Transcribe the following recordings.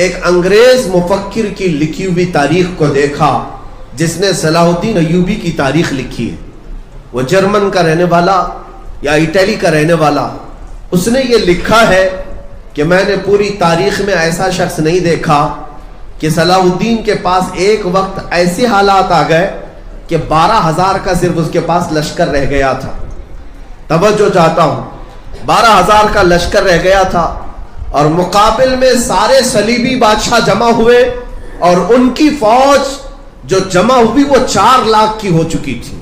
ایک انگریز مفکر کی لکھی ہوئی تاریخ کو دیکھا جس نے صلاح الدین ایوبی کی تاریخ لکھی ہے. وہ جرمن کا رہنے والا یا اٹلی کا رہنے والا. اس نے یہ لکھا ہے کہ میں نے پوری تاریخ میں ایسا شخص نہیں دیکھا کہ صلاح الدین کے پاس ایک وقت ایسے حالات آ گئے کہ 12,000 کا صرف اس کے پاس لشکر رہ گیا تھا. توجہ چاہتا ہوں, 12,000 کا لشکر رہ گیا تھا اور مقابل میں سارے صلیبی بادشاہ جمع ہوئے اور ان کی فوج جو جمع ہوئی وہ 4 لاکھ کی ہو چکی تھی.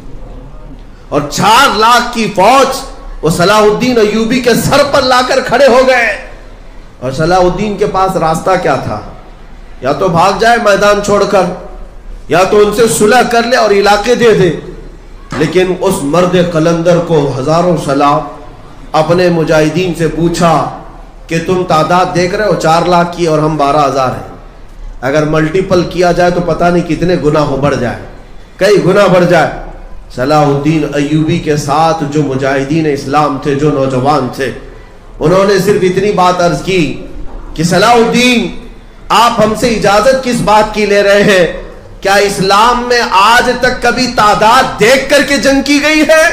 اور 4 لاکھ کی فوج وہ صلاح الدین ایوبی کے سر پر لا کر کھڑے ہو گئے. اور صلاح الدین کے پاس راستہ کیا تھا؟ یا تو بھاگ جائے میدان چھوڑ کر, یا تو ان سے صلح کر لے اور علاقے دے دے. لیکن اس مرد قلندر کو ہزاروں سلام اپنے مجاہدین سے پوچھا کہ تم تعداد دیکھ رہے ہو 4 لاکھ کی اور ہم 12,000 ہیں. اگر ملٹیپل کیا جائے تو پتہ نہیں کتنے گنا ہو بڑھ جائے, کئی گنا بڑھ جائے. صلاح الدین ایوبی کے ساتھ جو مجاہدین اسلام تھے, جو نوجوان تھے, انہوں نے صرف اتنی بات عرض کی کہ صلاح الدین آپ ہم سے اجازت کس بات کی لے رہے ہیں؟ کیا اسلام میں آج تک کبھی تعداد دیکھ کر کے جنگ کی گئی ہے؟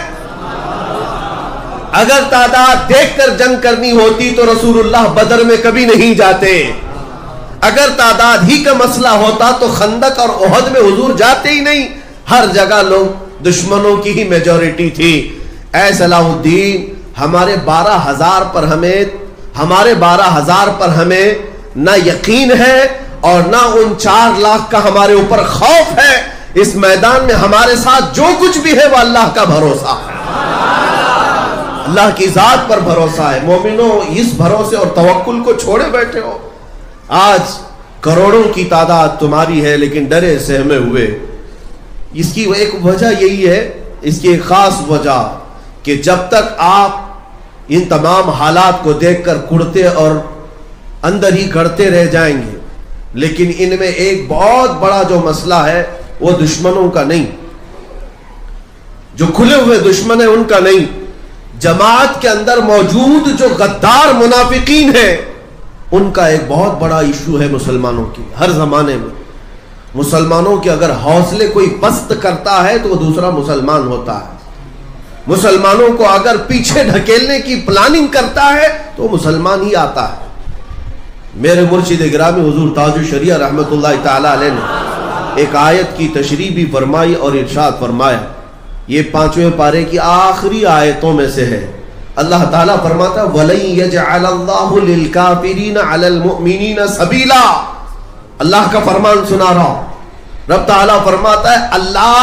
اگر تعداد دیکھ کر جنگ کرنی ہوتی تو رسول اللہ بدر میں کبھی نہیں جاتے. اگر تعداد ہی کا مسئلہ ہوتا تو خندق اور احد میں حضور جاتے ہی نہیں. ہر جگہ لوگ دشمنوں کی ہی میجورٹی تھی. اے صلاح الدین, ہمارے 12,000 پر ہمیں نہ یقین ہے اور نہ ان 4 لاکھ کا ہمارے اوپر خوف ہے. اس میدان میں ہمارے ساتھ جو کچھ بھی ہے وہ اللہ کا بھروسہ ہے, اللہ کی ذات پر بھروسہ ہے. مومنوں, اس بھروسے اور توکل کو چھوڑے بیٹھے ہو. آج کروڑوں کی تعداد تمہاری ہے لیکن ڈرے سہمے ہوئے. اس کی ایک وجہ یہی ہے, اس کی ایک خاص وجہ کہ جب تک آپ ان تمام حالات کو دیکھ کر کڑتے اور اندر ہی گڑتے رہ جائیں گے, لیکن ان میں ایک بہت بڑا جو مسئلہ ہے وہ دشمنوں کا نہیں, جو کھلے ہوئے دشمن ہیں ان کا نہیں, جماعت کے اندر موجود جو غدار منافقین ہیں ان کا ایک بہت بڑا ایشو ہے مسلمانوں کی. ہر زمانے میں مسلمانوں کے اگر حوصلے کوئی پست کرتا ہے تو وہ دوسرا مسلمان ہوتا ہے. مسلمانوں کو اگر پیچھے ڈھکیلنے کی پلاننگ کرتا ہے تو مسلمان ہی آتا ہے. میرے مرشد گرامی حضور تاج الشریعہ رحمت اللہ تعالی علیہ نے ایک آیت کی تشریح بھی فرمائی اور ارشاد فرمایا. یہ 5ویں پارے کی آخری آیتوں میں سے ہے. اللہ تعالیٰ فرماتا وَلَن يَجْعَلَ اللَّهُ لِلْكَافِرِينَ عَلَى الْمُؤْمِنِينَ سَبِيلًا. اللہ کا فرمان سنا رہا ہوں. رب تعالیٰ فرماتا ہے اللہ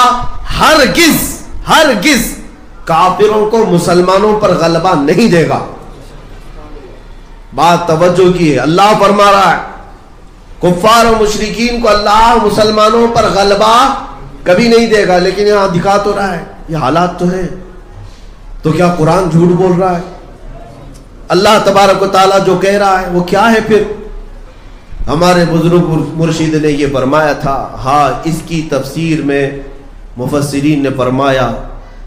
ہرگز کافروں کو مسلمانوں پر غلبہ نہیں دے گا. بات توجہ کی ہے, اللہ فرما رہا ہے کفار و مشرکین کو اللہ مسلمانوں پر غلبہ کبھی نہیں دے گا. لیکن یہاں دکھا تو رہا ہے یہ حالات تو ہیں, تو کیا قرآن جھوٹ بول رہا ہے؟ اللہ تبارک و تعالیٰ جو کہہ رہا ہے وہ کیا ہے پھر؟ ہمارے بزرگ مرشد نے یہ فرمایا تھا. ہاں, اس کی تفسیر میں مفسرین نے فرمایا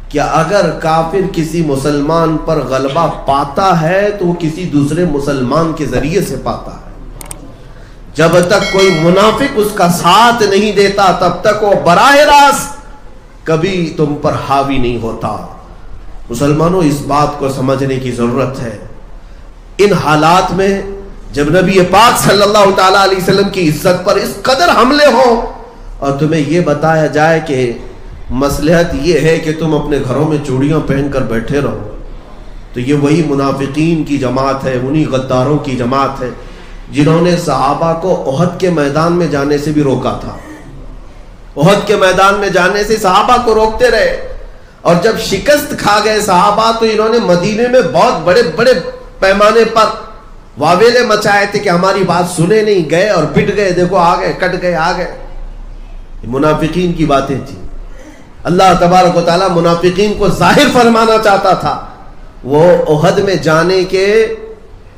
کہ اگر کافر کسی مسلمان پر غلبہ پاتا ہے تو وہ کسی دوسرے مسلمان کے ذریعے سے پاتا ہے. جب تک کوئی منافق اس کا ساتھ نہیں دیتا تب تک وہ براہ راست کبھی تم پر حاوی نہیں ہوتا. مسلمانوں, اس بات کو سمجھنے کی ضرورت ہے. ان حالات میں جب نبی پاک صلی اللہ تعالیٰ علیہ وسلم کی عزت پر اس قدر حملے ہوں اور تمہیں یہ بتایا جائے کہ مصلحت یہ ہے کہ تم اپنے گھروں میں چوڑیاں پہن کر بیٹھے رہو, تو یہ وہی منافقین کی جماعت ہے, انہی غداروں کی جماعت ہے جنہوں نے صحابہ کو احد کے میدان میں جانے سے بھی روکا تھا. احد کے میدان میں جانے سے صحابہ کو روکتے رہے, اور جب شکست کھا گئے صحابہ تو انہوں نے مدینے میں بہت بڑے بڑے پیمانے پر واویلے مچائے تھے کہ ہماری بات سنے نہیں, گئے اور پٹ گئے, دیکھو آ گئے, کٹ گئے, آ گئے. منافقین کی باتیں تھی. اللہ تبارک و تعالیٰ منافقین کو ظاہر فرمانا چاہتا تھا. وہ احد میں جانے کے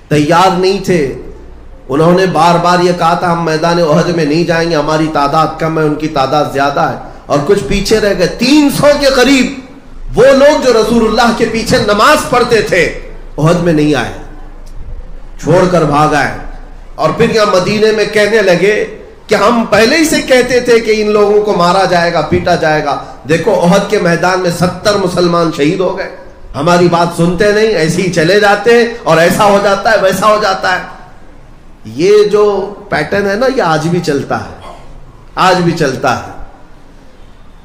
تیار نہیں تھے. انہوں نے بار بار یہ کہا تھا ہم میدان احد میں نہیں جائیں گے, ہماری تعداد کم ہے, ان کی تعداد زیادہ ہے, اور کچھ پیچھے رہ گئے. 300 کے قریب وہ لوگ جو رسول اللہ کے پیچھے نماز پڑھتے تھے احد میں نہیں آئے, چھوڑ کر بھاگ آئے. اور پھر یہاں مدینے میں کہنے لگے کہ ہم پہلے ہی سے کہتے تھے کہ ان لوگوں کو مارا جائے گا، پیٹا جائے گا. دیکھو احد کے میدان میں 70 مسلمان شہید ہو گئے. ہماری بات سنتے نہیں، ایسے ہی چلے جاتے ہیں اور ایسا ہو جاتا ہے ویسا ہو جاتا ہے. یہ جو پیٹرن ہے نا، یہ آج بھی چلتا ہے، آج بھی چلتا ہے.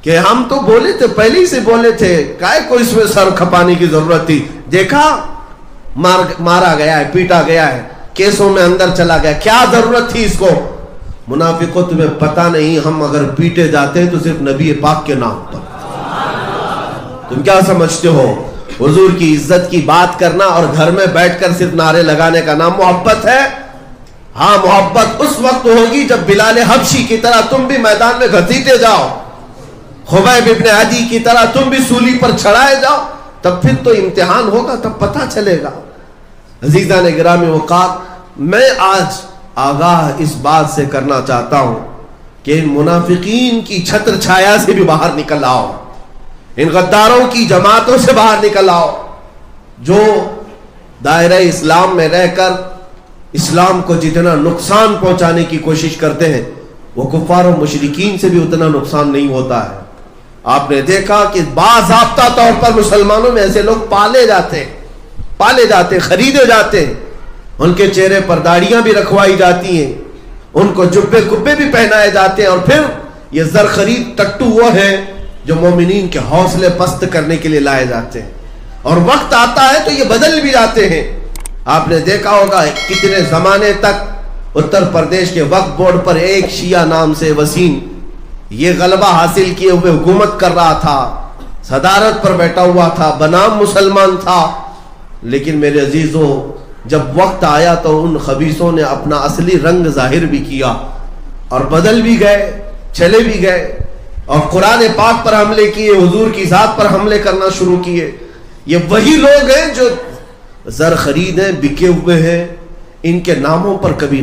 کہ ہم تو بولے تھے، پہلے ہی سے بولے تھے، کائے کو اس میں سر کھپانے کی ضرورت تھی. دیکھا مارا گیا ہے، پیٹا گیا ہے، کیسوں میں اندر چلا گیا، کیا ضرورت تھی اس کو. منافقوں تمہیں پتا نہیں، ہم اگر پیٹے جاتے تو صرف نبی پاک کے نام پر. تم کیا سمجھتے ہو حضور کی عزت کی بات کرنا اور گھر میں بیٹھ کر صرف نعرے لگانے کا نام محبت ہے؟ ہاں، محبت اس وقت ہوگی جب بلال حبشی کی طرح تم بھی میدان میں گھسیٹے جاؤ، خبیب ابن عدی کی طرح تم بھی سولی پر چڑھائے جاؤ، تب پھر تو امتحان ہوگا، تب پتہ چلے گا. عزیزان گرامی وقار، میں آج آگاہ اس بات سے کرنا چاہتا ہوں کہ ان منافقین کی چھتر چھایا سے بھی باہر نکل آؤ، ان غداروں کی جماعتوں سے باہر نکل آؤ جو دائرہ اسلام میں رہ کر اسلام کو جتنا نقصان پہنچانے کی کوشش کرتے ہیں وہ کفار و مشرکین سے بھی اتنا نقصان نہیں ہوتا ہے. آپ نے دیکھا کہ باضابطہ طور پر مسلمانوں میں ایسے لوگ پالے جاتے خریدے جاتے ہیں، ان کے چہرے پر داڑیاں بھی رکھوائی جاتی ہیں، ان کو جبے کبے بھی پہنائے جاتے ہیں، اور پھر یہ زر خرید ٹٹو وہ ہیں جو مومنین کے حوصلے پست کرنے کے لیے لائے جاتے ہیں، اور وقت آتا ہے تو یہ بدل بھی جاتے ہیں. آپ نے دیکھا ہوگا کتنے زمانے تک اتر پردیش کے وقف بورڈ پر ایک شیعہ نام سے وسیم یہ غلبہ حاصل کیے ہوئے حکومت کر رہا تھا، صدارت پر بیٹھا ہوا تھا، بنام مسلمان تھا. لیکن میرے عزیزوں، جب وقت آیا تو ان خبیثوں نے اپنا اصلی رنگ ظاہر بھی کیا اور بدل بھی گئے، چلے بھی گئے، اور قرآن پاک پر حملے کیے، حضور کی ذات پر حملے کرنا شروع کیے. یہ وہی لوگ ہیں جو زر خرید ہیں، بکے ہوئے ہیں، ان کے ناموں پر کبھی